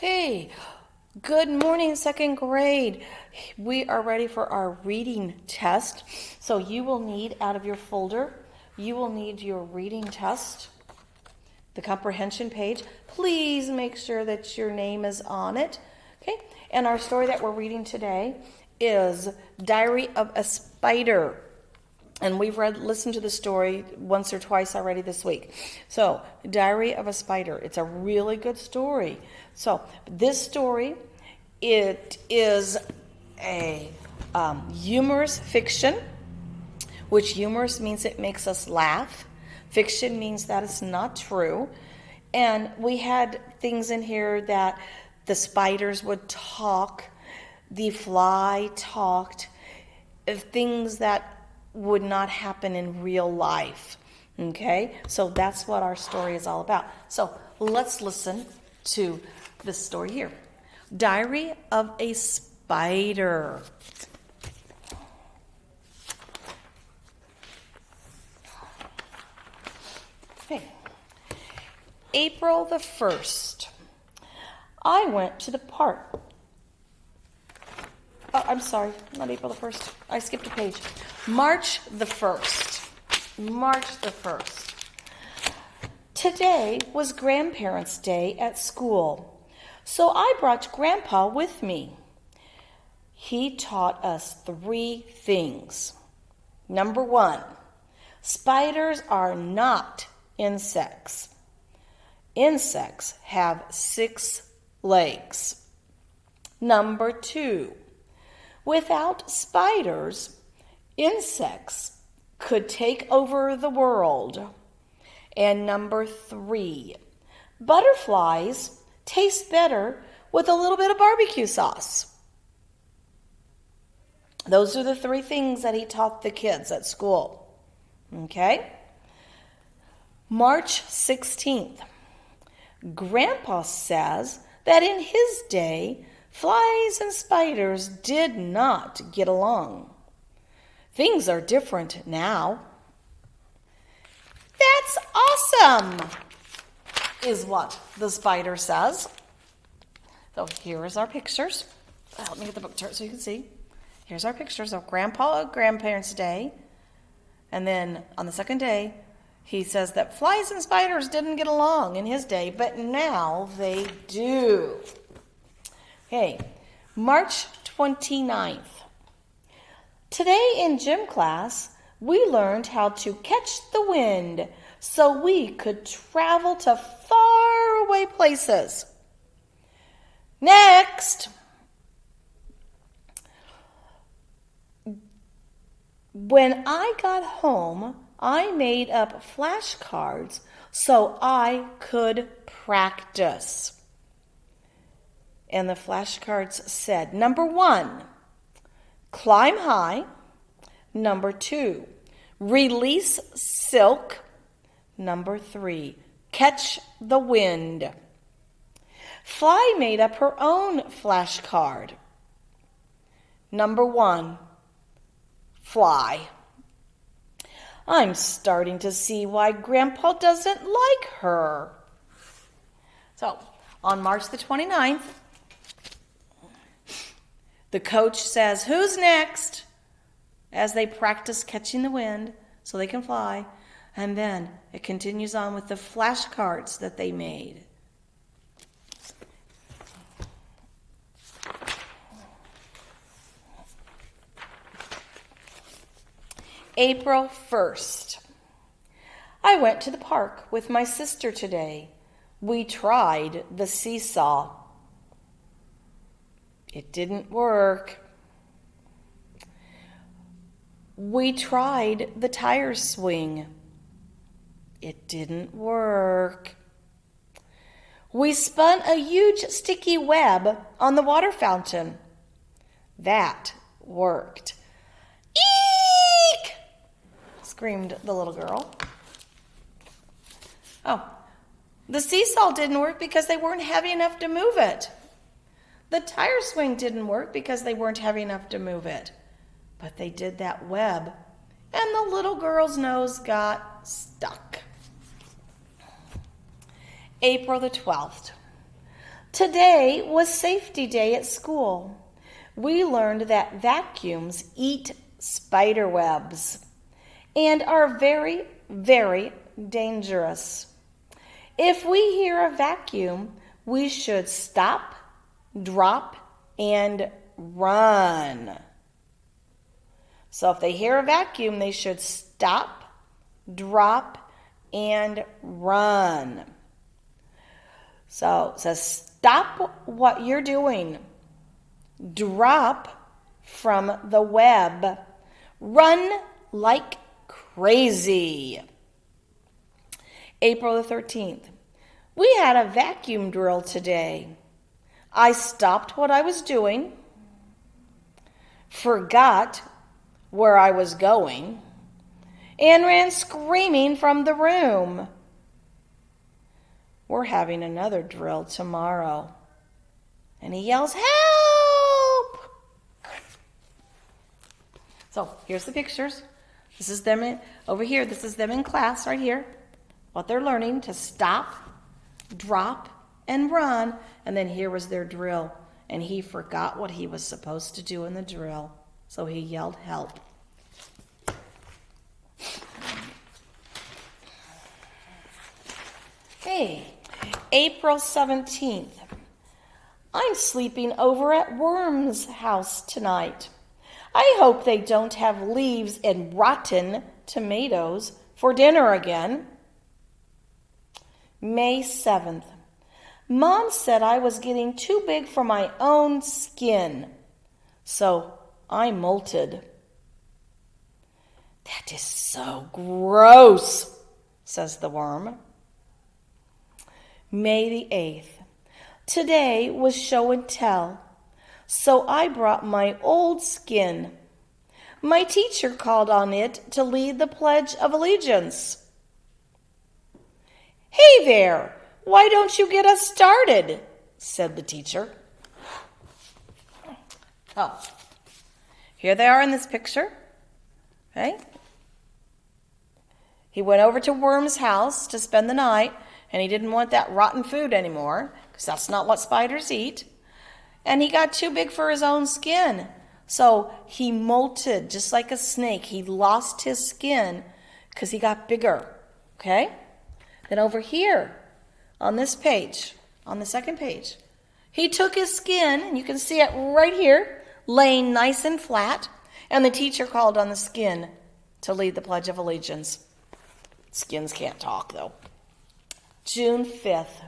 Okay, good morning, second grade. We are ready for our reading test. So you will need, out of your folder, you will need your reading test, the comprehension page. Please make sure that your name is on it. Okay, and our story that we're reading today is Diary of a Spider. And we've listened to the story once or twice already this week. So, Diary of a Spider. It's a really good story. So, this story, it is a humorous fiction, which humorous means it makes us laugh. Fiction means that it's not true. And we had things in here that the spiders would talk, the fly talked, things that would not happen in real life. Okay? So that's what our story is all about. So let's listen to this story here. Diary of a Spider. Okay. April the 1st. I went to the park. Oh, I'm sorry, not April the 1st. I skipped a page. March the 1st. March the 1st. Today was Grandparents' Day at school, so I brought Grandpa with me. He taught us 3 things. Number 1, spiders are not insects. Insects have 6 legs. Number 2, without spiders, insects could take over the world. And number 3, butterflies taste better with a little bit of barbecue sauce. Those are the 3 things that he taught the kids at school. Okay? March 16th. Grandpa says that in his day, flies and spiders did not get along. Things are different now. That's awesome, is what the spider says. So here is our pictures. Let me get the book chart so you can see. Here's our pictures of Grandpa at Grandparents' Day. And then on the second day, he says that flies and spiders didn't get along in his day, but now they do. Okay, March 29th. Today in gym class, we learned how to catch the wind so we could travel to faraway places. Next, when I got home, I made up flashcards so I could practice. And the flashcards said, number 1, climb high. Number 2, release silk. Number 3, catch the wind. Fly made up her own flashcard. Number 1, fly. I'm starting to see why Grandpa doesn't like her. So, on March the 29th, the coach says, who's next? As they practice catching the wind so they can fly. And then it continues on with the flashcards that they made. April 1st. I went to the park with my sister today. We tried the seesaw. It didn't work. We tried the tire swing. It didn't work. We spun a huge sticky web on the water fountain. That worked. Eek! Screamed the little girl. Oh, the seesaw didn't work because they weren't heavy enough to move it. The tire swing didn't work because they weren't heavy enough to move it. But they did that web, and the little girl's nose got stuck. April the 12th. Today was safety day at school. We learned that vacuums eat spider webs and are very, very dangerous. If we hear a vacuum, we should stop, drop, and run. So if they hear a vacuum, they should stop, drop, and run. So it says stop what you're doing. Drop from the web. Run like crazy. April the 13th. We had a vacuum drill today. I stopped what I was doing, forgot where I was going, and ran screaming from the room. We're having another drill tomorrow. And he yells, help! So here's the pictures. This is them over here. This is them in class right here. What they're learning to stop, drop, and run. And then here was their drill. And he forgot what he was supposed to do in the drill. So he yelled, help. Hey, April 17th. I'm sleeping over at Worm's house tonight. I hope they don't have leaves and rotten tomatoes for dinner again. May 7th. Mom said I was getting too big for my own skin, so I molted. That is so gross, says the worm. May the 8th. Today was show and tell, so I brought my old skin. My teacher called on it to lead the Pledge of Allegiance. Hey there, why don't you get us started? Said the teacher. Oh, here they are in this picture. Okay. He went over to Worm's house to spend the night, and he didn't want that rotten food anymore, because that's not what spiders eat. And he got too big for his own skin. So he molted just like a snake. He lost his skin because he got bigger. Okay? Then over here, on this page, on the second page, he took his skin, and you can see it right here, laying nice and flat, and the teacher called on the skin to lead the Pledge of Allegiance. Skins can't talk, though. June 5th.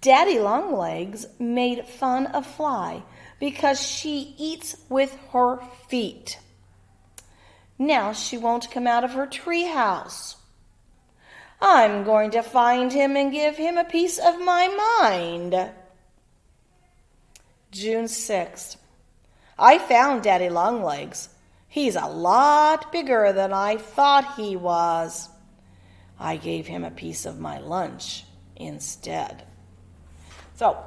Daddy Longlegs made fun of Fly because she eats with her feet. Now she won't come out of her tree house. I'm going to find him and give him a piece of my mind. June 6th. I found Daddy Longlegs. He's a lot bigger than I thought he was. I gave him a piece of my lunch instead. So,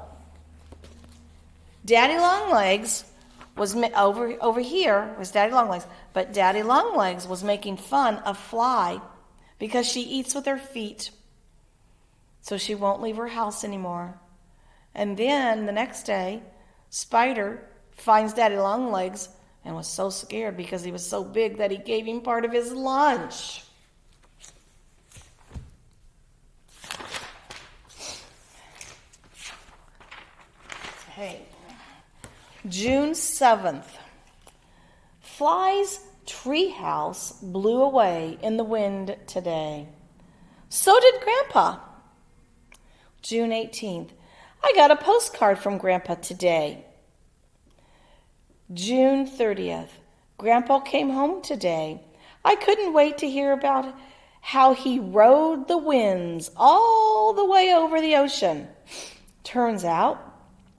Daddy Longlegs was over here was Daddy Longlegs, but Daddy Longlegs was making fun of Fly because she eats with her feet. So she won't leave her house anymore. And then the next day, Spider finds Daddy Longlegs and was so scared because he was so big that he gave him part of his lunch. Okay. June 7th. Fly's treehouse blew away in the wind today. So did Grandpa. June 18th. I got a postcard from Grandpa today. June 30th. Grandpa came home today. I couldn't wait to hear about how he rode the winds all the way over the ocean. Turns out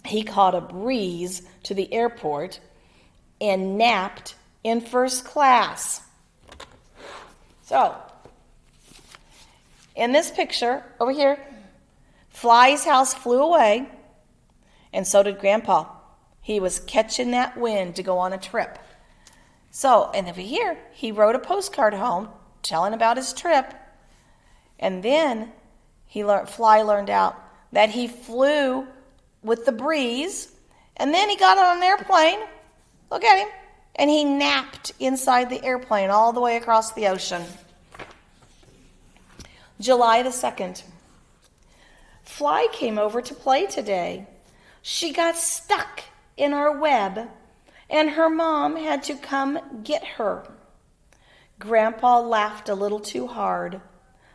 he caught a breeze to the airport and napped in first class. So, in this picture over here, Fly's house flew away, and so did Grandpa. He was catching that wind to go on a trip. So, and over here, he wrote a postcard home telling about his trip, and then Fly learned out that he flew with the breeze, and then he got on an airplane. Look at him. And he napped inside the airplane all the way across the ocean. July the 2nd. Fly came over to play today. She got stuck in our web, and her mom had to come get her. Grandpa laughed a little too hard.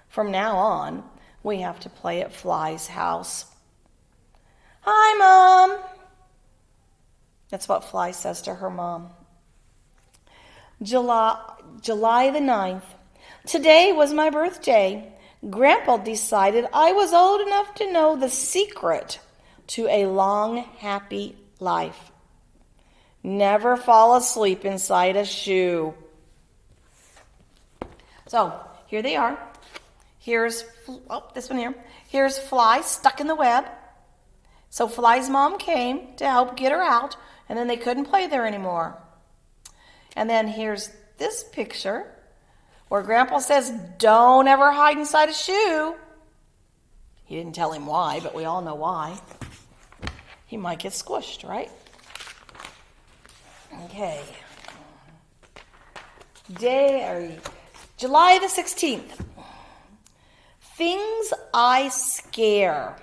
From now on, we have to play at Fly's house. Hi, Mom. That's what Fly says to her mom. July the 9th. Today was my birthday. Grandpa decided I was old enough to know the secret to a long, happy life. Never fall asleep inside a shoe. So, here they are. Here's this one here. Here's Fly stuck in the web. So Fly's mom came to help get her out, and then they couldn't play there anymore. And then here's this picture where Grandpa says, don't ever hide inside a shoe. He didn't tell him why, but we all know why. He might get squished, right? Okay. July the 16th. Things I scare.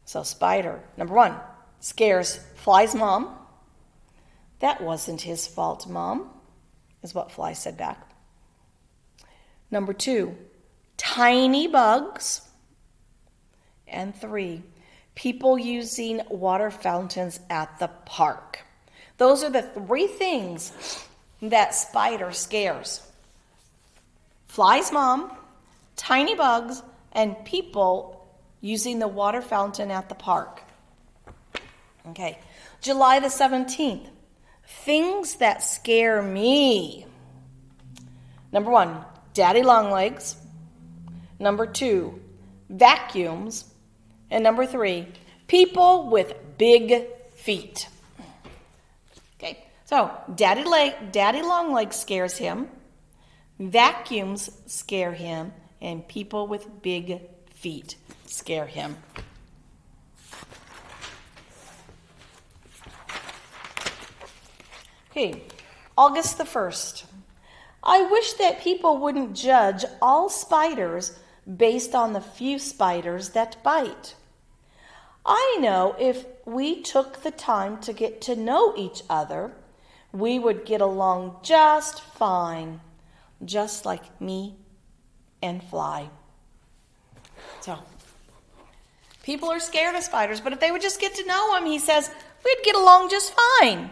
So Spider, number 1, scares Fly's mom. That wasn't his fault, Mom, is what Fly said back. Number 2, tiny bugs. And 3, people using water fountains at the park. Those are the 3 things that Spider scares. Fly's mom, tiny bugs, and people using the water fountain at the park. Okay, July the 17th. Things that scare me. Number 1, Daddy Longlegs. Number 2, vacuums. And number 3, people with big feet. Okay, so Daddy Longlegs scares him. Vacuums scare him. And people with big feet scare him. Okay, August the 1st. I wish that people wouldn't judge all spiders based on the few spiders that bite. I know if we took the time to get to know each other, we would get along just fine, just like me and Fly. So, people are scared of spiders, but if they would just get to know him, he says, we'd get along just fine.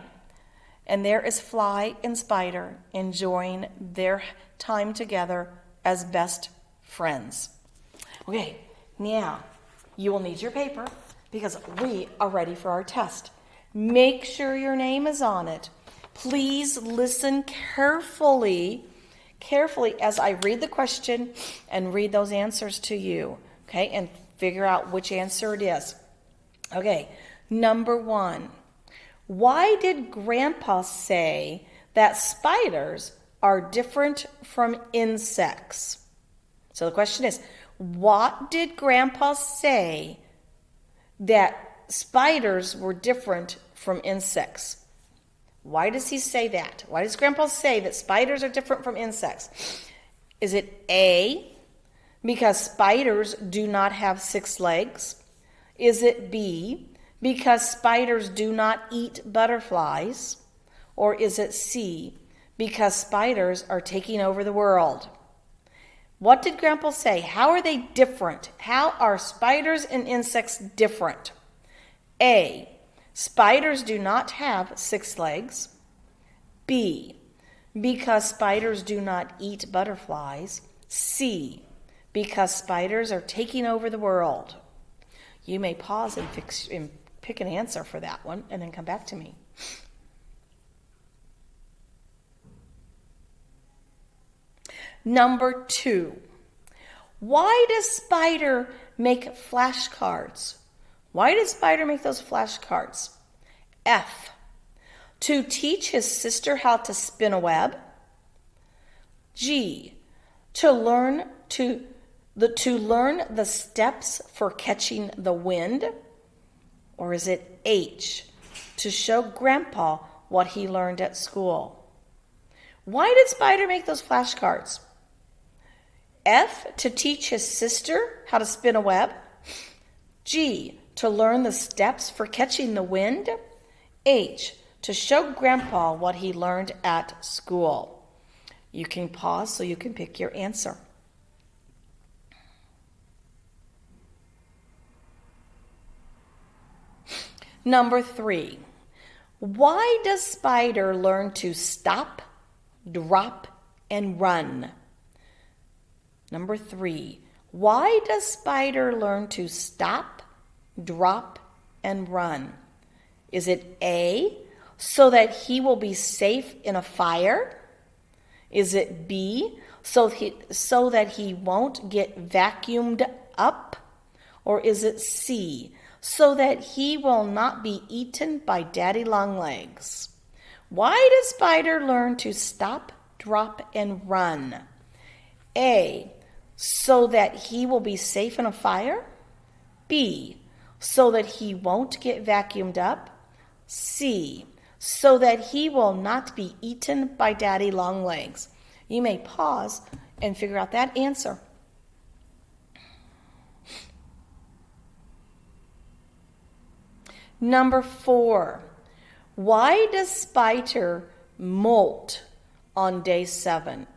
And there is Fly and Spider enjoying their time together as best friends. Okay, now you will need your paper because we are ready for our test. Make sure your name is on it. Please listen carefully as I read the question and read those answers to you, okay, and figure out which answer it is. Okay, number 1. Why did Grandpa say that spiders are different from insects? So the question is, what did Grandpa say that spiders were different from insects? Why does he say that? Why does Grandpa say that spiders are different from insects? Is it A, because spiders do not have 6 legs? Is it B, because spiders do not eat butterflies? Or is it C, because spiders are taking over the world? What did Grandpa say? How are they different? How are spiders and insects different? A, spiders do not have 6 legs. B, because spiders do not eat butterflies. C, because spiders are taking over the world. You may pause and pick an answer for that one and then come back to me. Number 2. Why does Spider make flashcards? Why does Spider make those flashcards? F. To teach his sister how to spin a web. G. To learn the steps for catching the wind. Or is it H, to show Grandpa what he learned at school? Why did Spider make those flashcards? F, to teach his sister how to spin a web. G, to learn the steps for catching the wind. H, to show Grandpa what he learned at school. You can pause so you can pick your answer. Number 3, why does Spider learn to stop, drop, and run? Number 3, why does Spider learn to stop, drop, and run? Is it A, so that he will be safe in a fire? Is it B, so that he won't get vacuumed up? Or is it C, so that he will not be eaten by Daddy Longlegs? Why does Spider learn to stop, drop, and run? A, so that he will be safe in a fire. B, so that he won't get vacuumed up. C, so that he will not be eaten by Daddy Longlegs. You may pause and figure out that answer. Number 4, why does Spider molt on May 7?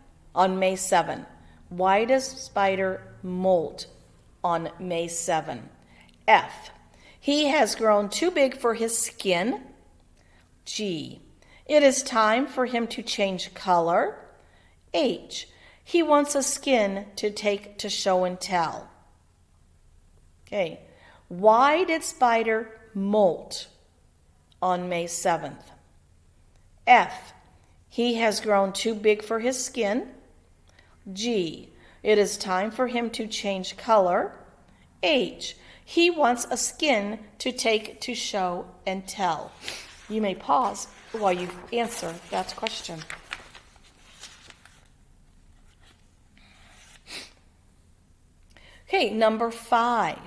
Why does Spider molt on May 7? F, he has grown too big for his skin. G, it is time for him to change color. H, he wants a skin to take to show and tell. Okay, why did Spider molt on May 7th? F, he has grown too big for his skin. G, it is time for him to change color. H, he wants a skin to take to show and tell. You may pause while you answer that question. Okay, number 5.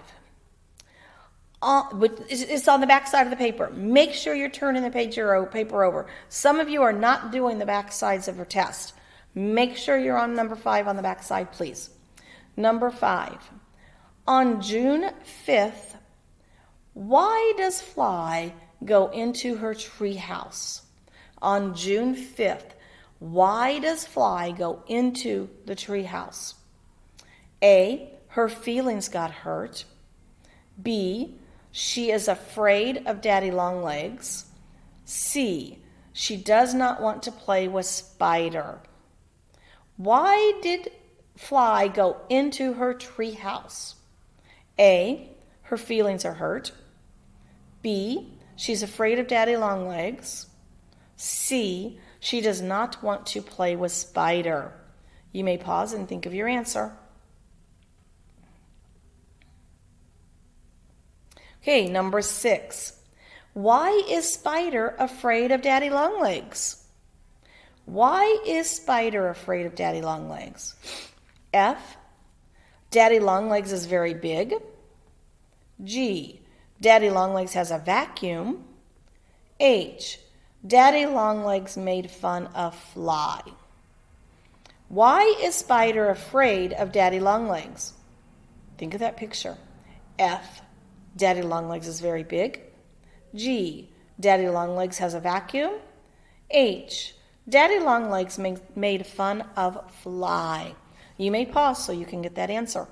It's on the back side of the paper. Make sure you're turning the paper over. Some of you are not doing the back sides of your test. Make sure you're on number 5 on the back side, please. Number 5. On June 5th, why does Fly go into her treehouse? On June 5th, why does Fly go into the treehouse? A, her feelings got hurt. B, she is afraid of Daddy Longlegs. C, she does not want to play with Spider. Why did Fly go into her treehouse? A, her feelings are hurt. B, she's afraid of Daddy Longlegs. C, she does not want to play with Spider. You may pause and think of your answer. Okay, number 6. Why is Spider afraid of Daddy Longlegs? Why is Spider afraid of Daddy Longlegs? F, Daddy Longlegs is very big. G, Daddy Longlegs has a vacuum. H, Daddy Longlegs made fun of Fly. Why is Spider afraid of Daddy Longlegs? Think of that picture. F, Daddy Longlegs is very big. G, Daddy Longlegs has a vacuum. H, Daddy Longlegs made fun of Fly. You may pause so you can get that answer.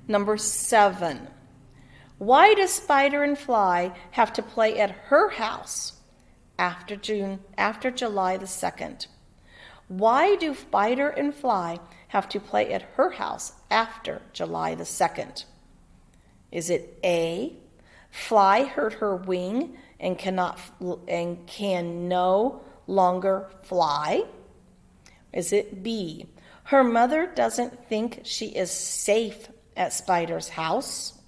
Number 7. Why does Spider and Fly have to play at her house after July the 2nd? Why do Spider and Fly have to play at her house after July the 2nd? Is it A, Fly hurt her wing and can no longer fly? Is it B, her mother doesn't think she is safe at Spider's house?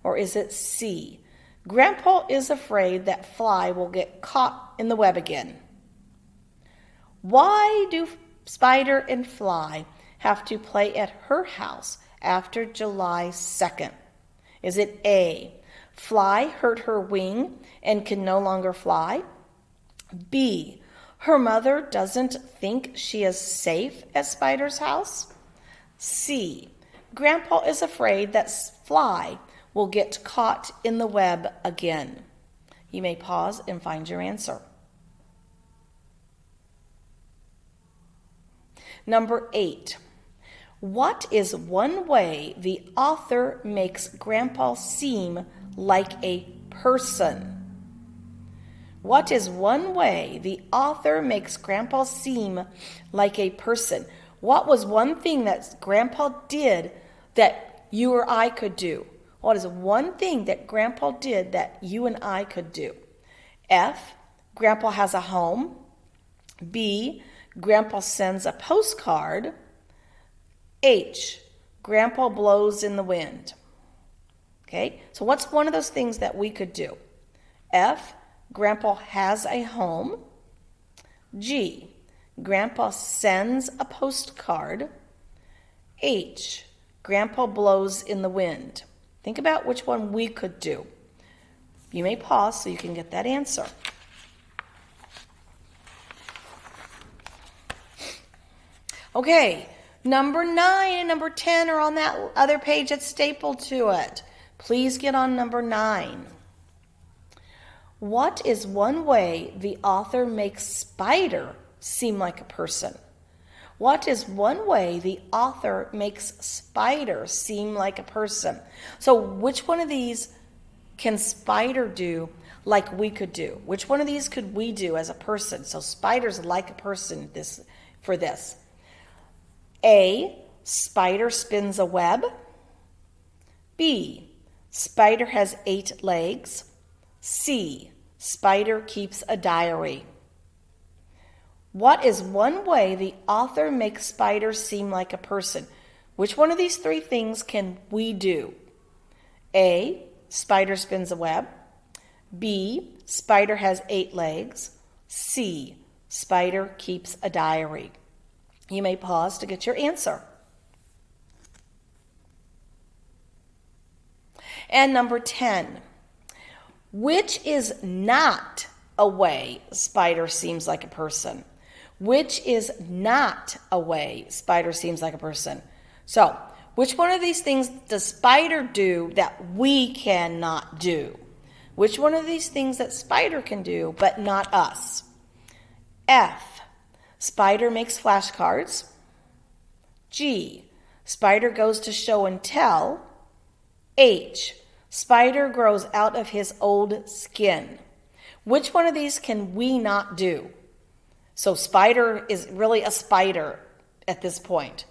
Or is it C, Grandpa is afraid that Fly will get caught in the web again? Why do Spider and Fly have to play at her house after July 2nd? Is it A, fly hurt her wing and can no longer fly? B, her mother doesn't think she is safe at Spider's house? C, Grandpa is afraid that Fly will get caught in the web again. You may pause and find your answer. Number 8. What is one way the author makes Grandpa seem like a person? What is one way the author makes Grandpa seem like a person? What was one thing that Grandpa did that you or I could do? What is one thing that Grandpa did that you and I could do? F, Grandpa has a home. B, Grandpa sends a postcard. H, Grandpa blows in the wind. Okay, so what's one of those things that we could do? F, Grandpa has a home. G, Grandpa sends a postcard. H, Grandpa blows in the wind. Think about which one we could do. You may pause so you can get that answer. Okay, number 9 and number 10 are on that other page that's stapled to it. Please get on number 9. What is one way the author makes Spider seem like a person? What is one way the author makes Spider seem like a person? So which one of these can Spider do like we could do? Which one of these could we do as a person? So Spider's like a person for this. A, Spider spins a web. B, Spider has 8 legs. C, Spider keeps a diary. What is one way the author makes Spider seem like a person? Which one of these 3 things can we do? A, Spider spins a web. B, Spider has 8 legs. C, Spider keeps a diary. You may pause to get your answer. And number 10. Which is not a way Spider seems like a person? Which is not a way Spider seems like a person? So, which one of these things does Spider do that we cannot do? Which one of these things that Spider can do but not us? F, Spider makes flashcards. G, Spider goes to show and tell. H, Spider grows out of his old skin. Which one of these can we not do? So Spider is really a spider at this point,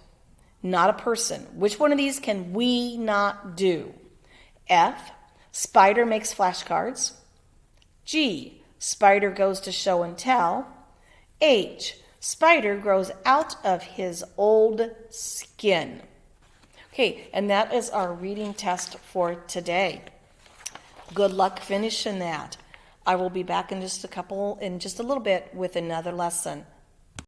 not a person. Which one of these can we not do? F, Spider makes flashcards. G, Spider goes to show and tell. H, Spider grows out of his old skin. Okay, and that is our reading test for today. Good luck finishing that. I will be back in just a little bit with another lesson.